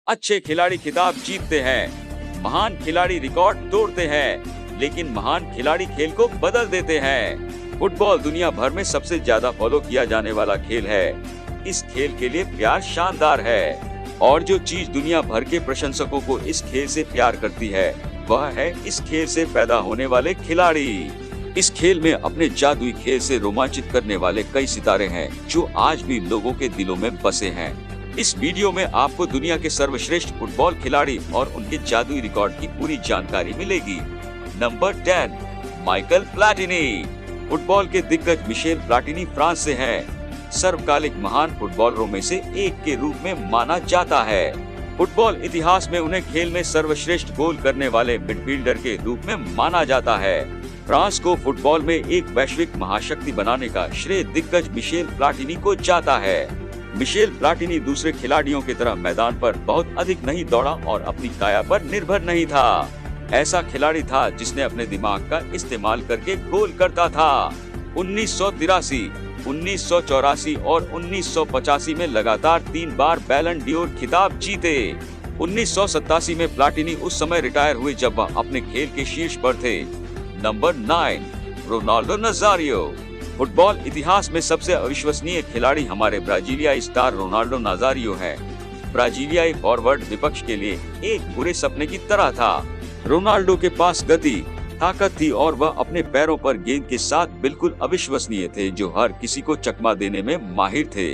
अच्छे खिलाड़ी खिताब जीतते हैं, महान खिलाड़ी रिकॉर्ड तोड़ते हैं, लेकिन महान खिलाड़ी खेल को बदल देते हैं। फुटबॉल दुनिया भर में सबसे ज्यादा फॉलो किया जाने वाला खेल है। इस खेल के लिए प्यार शानदार है और जो चीज दुनिया भर के प्रशंसकों को इस खेल से प्यार करती है वह है इस खेल से पैदा होने वाले खिलाड़ी। इस खेल में अपने जादुई खेल से रोमांचित करने वाले कई सितारे हैं जो आज भी लोगों के दिलों में बसे हैं। इस वीडियो में आपको दुनिया के सर्वश्रेष्ठ फुटबॉल खिलाड़ी और उनके जादुई रिकॉर्ड की पूरी जानकारी मिलेगी। Number 10, Michael Platini. फुटबॉल के दिग्गज मिशेल प्लाटिनी फ्रांस से हैं। सर्वकालिक महान फुटबॉलरों में से एक के रूप में माना जाता है। फुटबॉल इतिहास में उन्हें खेल में सर्वश्रेष्ठ गोल करने वाले मिडफील्डर के रूप में माना जाता है। फ्रांस को फुटबॉल में एक वैश्विक महाशक्ति बनाने का श्रेय दिग्गज मिशेल प्लाटिनी को जाता है। मिशेल प्लाटिनी दूसरे खिलाड़ियों की तरह मैदान पर बहुत अधिक नहीं दौड़ा और अपनी काया पर निर्भर नहीं था। ऐसा खिलाड़ी था जिसने अपने दिमाग का इस्तेमाल करके गोल करता था। 1983, 1984 और 1985 में लगातार 3 बार बैलन डी'ओर खिताब जीते। 1987 में प्लाटिनी उस समय रिटायर हुए जब वह अपने खेल के शीर्ष पर थे। Number 9, Ronaldo Nazario. फुटबॉल इतिहास में सबसे अविश्वसनीय खिलाड़ी हमारे ब्राजीलियाई स्टार रोनाल्डो नाज़ारियो है। ब्राजीलियाई फॉरवर्ड विपक्ष के लिए एक बुरे सपने की तरह था। रोनाल्डो के पास गति, ताकत थी और वह अपने पैरों पर गेंद के साथ बिल्कुल अविश्वसनीय थे जो हर किसी को चकमा देने में माहिर थे।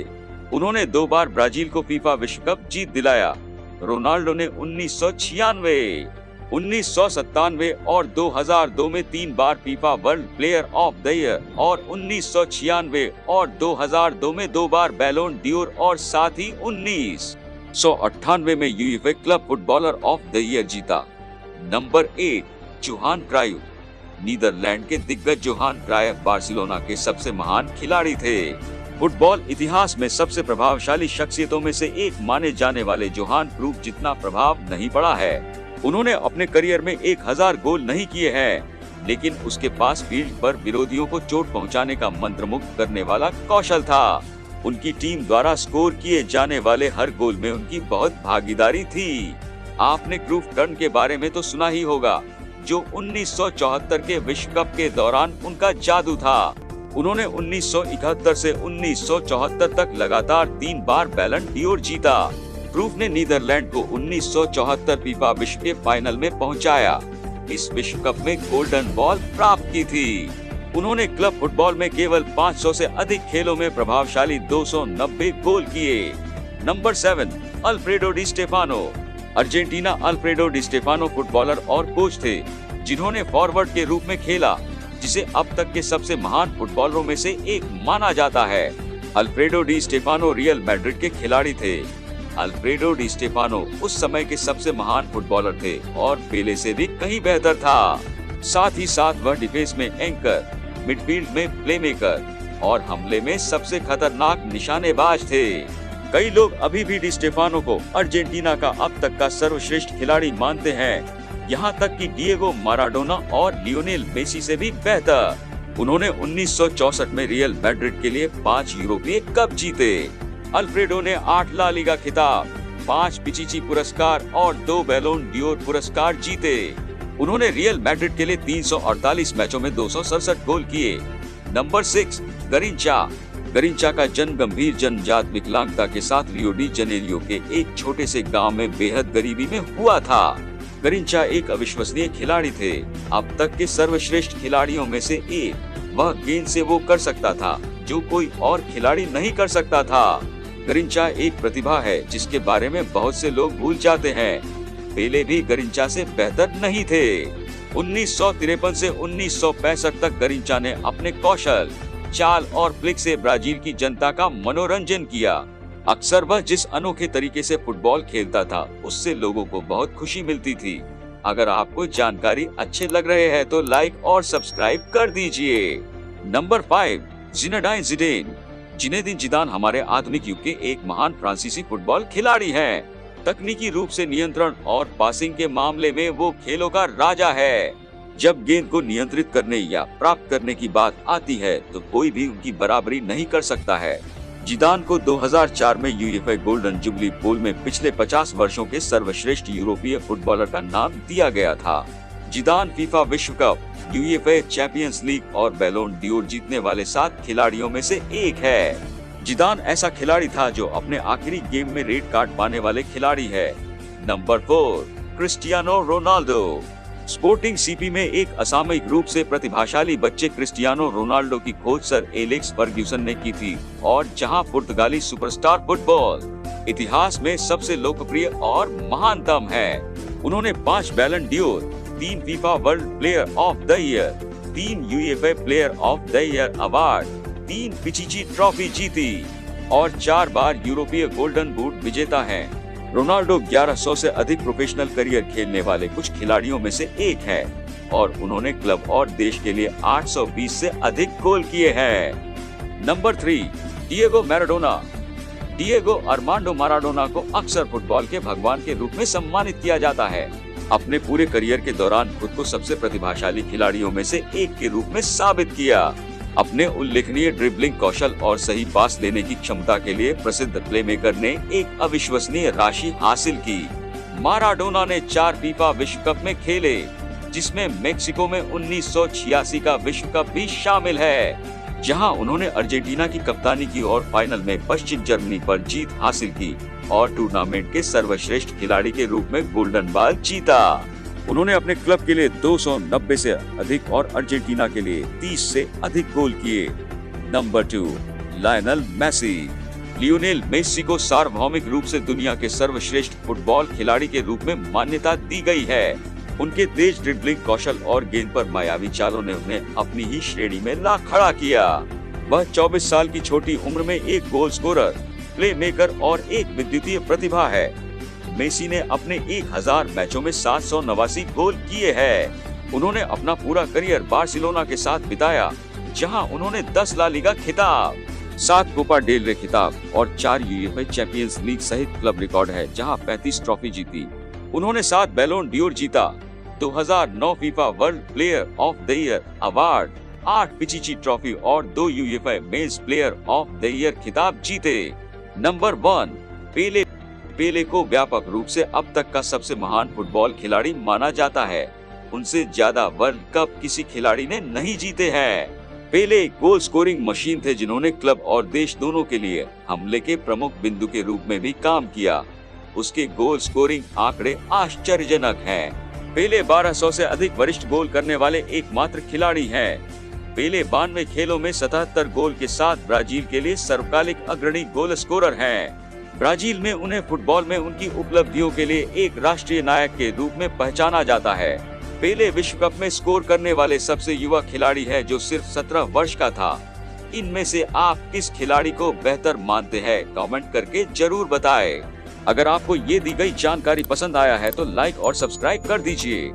उन्होंने 2 बार ब्राजील को फीफा विश्व कप जीत दिलाया। रोनाल्डो ने 1996, 1997 और 2002 में 3 बार FIFA world player of the year और 1996 और 2002 में 2 बार बैलोन डी'ओर और साथ ही 1998 में UEFA club footballer of the year जीता। Number 8, Johan Cruyff. नीदरलैंड के दिग्गज जोहान क्राइफ बार्सिलोना के सबसे महान खिलाड़ी थे। फुटबॉल इतिहास में सबसे प्रभावशाली शख्सियतों में से एक माने जाने वाले जोहान क्राइफ जितना प्रभाव नहीं पड़ा है। उन्होंने अपने करियर में 1000 गोल नहीं किए हैं, लेकिन उसके पास फील्ड पर विरोधियों को चोट पहुंचाने का मंत्रमुग्ध करने वाला कौशल था। उनकी टीम द्वारा स्कोर किए जाने वाले हर गोल में उनकी बहुत भागीदारी थी। आपने क्राइफ टर्न के बारे में तो सुना ही होगा, जो 1974 के विश्व कप के दौरान उनका जादू था। उन्होंने 1971 से 1974 तक लगातार 3 बार बैलन डी'ओर जीता। क्राइफ ने नीदरलैंड को 1974 फीफा विश्व के फाइनल में पहुंचाया। इस विश्व कप में गोल्डन बॉल प्राप्त की थी। उन्होंने क्लब फुटबॉल में केवल 500 से अधिक खेलों में प्रभावशाली 290 गोल किए। Number 7, alfredo D Stefano. Argentina alfredo D Stefano footballer और कोच थे जिन्होंने फॉरवर्ड के रूप में खेला, जिसे अब तक के सबसे महान फुटबॉलरों में से एक माना जाता है। Alfredo D Stefano real Madrid के खिलाड़ी थे। अल्फ्रेडो डी स्टेफानो उस समय के सबसे महान फुटबॉलर थे और पेले से भी कहीं बेहतर था। साथ ही साथ वह डिफेंस में एंकर, मिडफील्ड में प्लेमेकर और हमले में सबसे खतरनाक निशानेबाज थे। कई लोग अभी भी डी स्टेफानो को अर्जेंटीना का अब तक का सर्वश्रेष्ठ खिलाड़ी मानते हैं, यहाँ तक कि डिएगो माराडोना और लियोनेल मेसी से भी बेहतर। उन्होंने 1964 में रियल मैड्रिड के लिए 5 यूरोपीय कप जीते। अल्फ्रेडो ने 8 ला लीगा खिताब, 5 पिचिची पुरस्कार और 2 बैलोन डी'ओर पुरस्कार जीते। उन्होंने रियल मैड्रिड के लिए 348 मैचों में 267 गोल किए। नंबर 6, गरिंचा। गरिंचा का जन्म गंभीर जन्मजात विकलांगता के साथ रियो डी जनेरियो के एक छोटे से गांव में बेहद गरीबी में हुआ था। गरिंचा एक अविश्वसनीय खिलाड़ी थे, अब तक के सर्वश्रेष्ठ खिलाड़ियों में से एक। वह गेंद से वो कर सकता था जो कोई और खिलाड़ी नहीं कर सकता था। गरिंचा एक प्रतिभा है जिसके बारे में बहुत से लोग भूल जाते हैं। पेले भी गरिंचा से बेहतर नहीं थे। 1953 से 1965 तक गरिंचा ने अपने कौशल, चाल और फ्लिक से ब्राजील की जनता का मनोरंजन किया। अक्सर वह जिस अनोखे तरीके से फुटबॉल खेलता था उससे लोगों को बहुत खुशी मिलती थी। अगर आपको जानकारी अच्छे लग रहे हैं तो लाइक और सब्सक्राइब कर दीजिए। नंबर 5, ज़िनेडाइन ज़िडेन। जिनेदिन जिदान हमारे आधुनिक युग के एक महान फ्रांसीसी फुटबॉल खिलाड़ी हैं। तकनीकी रूप से नियंत्रण और पासिंग के मामले में वो खेलों का राजा है। जब गेंद को नियंत्रित करने या प्राप्त करने की बात आती है तो कोई भी उनकी बराबरी नहीं कर सकता है। जिदान को 2004 में यूएफए गोल्डन जुबली पोल में पिछले 50 वर्षों के सर्वश्रेष्ठ यूरोपीय फुटबॉलर का नाम दिया गया था। जिदान फीफा विश्व कप, यूएफए चैंपियंस लीग और बैलोन डीओर जीतने वाले 7 खिलाड़ियों में से एक है। जिदान ऐसा खिलाड़ी था जो अपने आखिरी गेम में रेड कार्ड पाने वाले खिलाड़ी है। Number 4, Cristiano Ronaldo. Sporting CP में एक असामयिक रूप से प्रतिभाशाली बच्चे क्रिस्टियानो रोनाल्डो की खोज सर एलेक्स फर्ग्यूसन ने की थी और जहां पुर्तगाली सुपरस्टार फुटबॉल इतिहास में सबसे लोकप्रिय और महानतम है। उन्होंने 5 Ballon d'Or, 3 FIFA world player of the year, 3 UEFA player of the year award, 3 Pichichi trophy जीती और 4 बार यूरोपीय गोल्डन बूट विजेता है। रोनाल्डो 1100 से अधिक प्रोफेशनल करियर खेलने वाले कुछ खिलाड़ियों में से एक है और उन्होंने क्लब और देश के लिए 820 से अधिक गोल किए हैं। Number 3, Diego Maradona. Diego Armando Maradona को अक्सर फुटबॉल के भगवान के रूप में सम्मानित किया जाता है। अपने पूरे करियर के दौरान खुद को सबसे प्रतिभाशाली खिलाड़ियों में से एक के रूप में साबित किया। अपने उल्लेखनीय ड्रिबलिंग कौशल और सही पास देने की क्षमता के लिए प्रसिद्ध प्लेमेकर ने एक अविश्वसनीय राशि हासिल की। माराडोना ने 4 फीफा विश्व कप में खेले, जिसमें मेक्सिको में 1986 का विश्व कप भी शामिल है, जहां उन्होंने अर्जेंटीना की कप्तानी की और फाइनल में पश्चिम जर्मनी पर जीत हासिल की और टूर्नामेंट के सर्वश्रेष्ठ खिलाड़ी के रूप में गोल्डन बॉल जीता। उन्होंने अपने क्लब के लिए 290 से अधिक और अर्जेंटीना के लिए 30 से अधिक गोल किए। Number 2, Lionel Messi. Lionel Messi को सार्वभौमिक रूप से दुनिया के सर्वश्रेष्ठ फुटबॉल खिलाड़ी के रूप में मान्यता दी गई है। उनके तेज ड्रिबलिंग कौशल और गेंद पर मायावी चालों ने उन्हें अपनी ही श्रेणी में ला खड़ा किया। वह 24 साल की छोटी उम्र में एक गोल स्कोरर, प्ले मेकर और एक विद्युतीय प्रतिभा है। मेसी ने अपने 1000 मैचों में 789 गोल किए हैं। उन्होंने अपना पूरा करियर बार्सिलोना के साथ बिताया, जहां उन्होंने 10 ला लीगा खिताब, 7 कोपा डेल रे खिताब और 4 यूएफए चैंपियंस लीग सहित क्लब रिकॉर्ड है, जहां 35 ट्रॉफी जीती। उन्होंने 7 बैलोन डीओर जीता, 2009 FIFA world player of the year award, 8 Pichichi trophy और 2 UEFA men's player of the year खिताब जीते। नंबर 1, पेले। पेले को व्यापक रूप से अब तक का सबसे महान फुटबॉल खिलाड़ी माना जाता है। उनसे ज्यादा वर्ल्ड कप किसी खिलाड़ी ने नहीं जीते हैं। पेले एक गोल स्कोरिंग मशीन थे जिन्होंने क्लब और देश दोनों के लिए हमले के प्रमुख बिंदु के रूप में भी काम किया। उसके गोल स्कोरिंग आंकड़े आश्चर्यजनक हैं। पेले 1200 से अधिक वरिष्ठ गोल करने वाले एकमात्र खिलाड़ी हैं। पेले 92 खेलों में 77 गोल के साथ ब्राजील के लिए सर्वकालिक अग्रणी गोल स्कोरर हैं। ब्राजील में उन्हें फुटबॉल में उनकी उपलब्धियों के लिए एक राष्ट्रीय नायक के रूप में पहचाना जाता है। पेले विश्व कप में स्कोर करने वाले सबसे युवा खिलाड़ी है जो सिर्फ 17 वर्ष का था। इनमें से आप किस खिलाड़ी को बेहतर मानते हैं? कमेंट करके जरूर बताएं। अगर आपको ये दी गई जानकारी पसंद आया है तो लाइक और सब्सक्राइब कर दीजिए।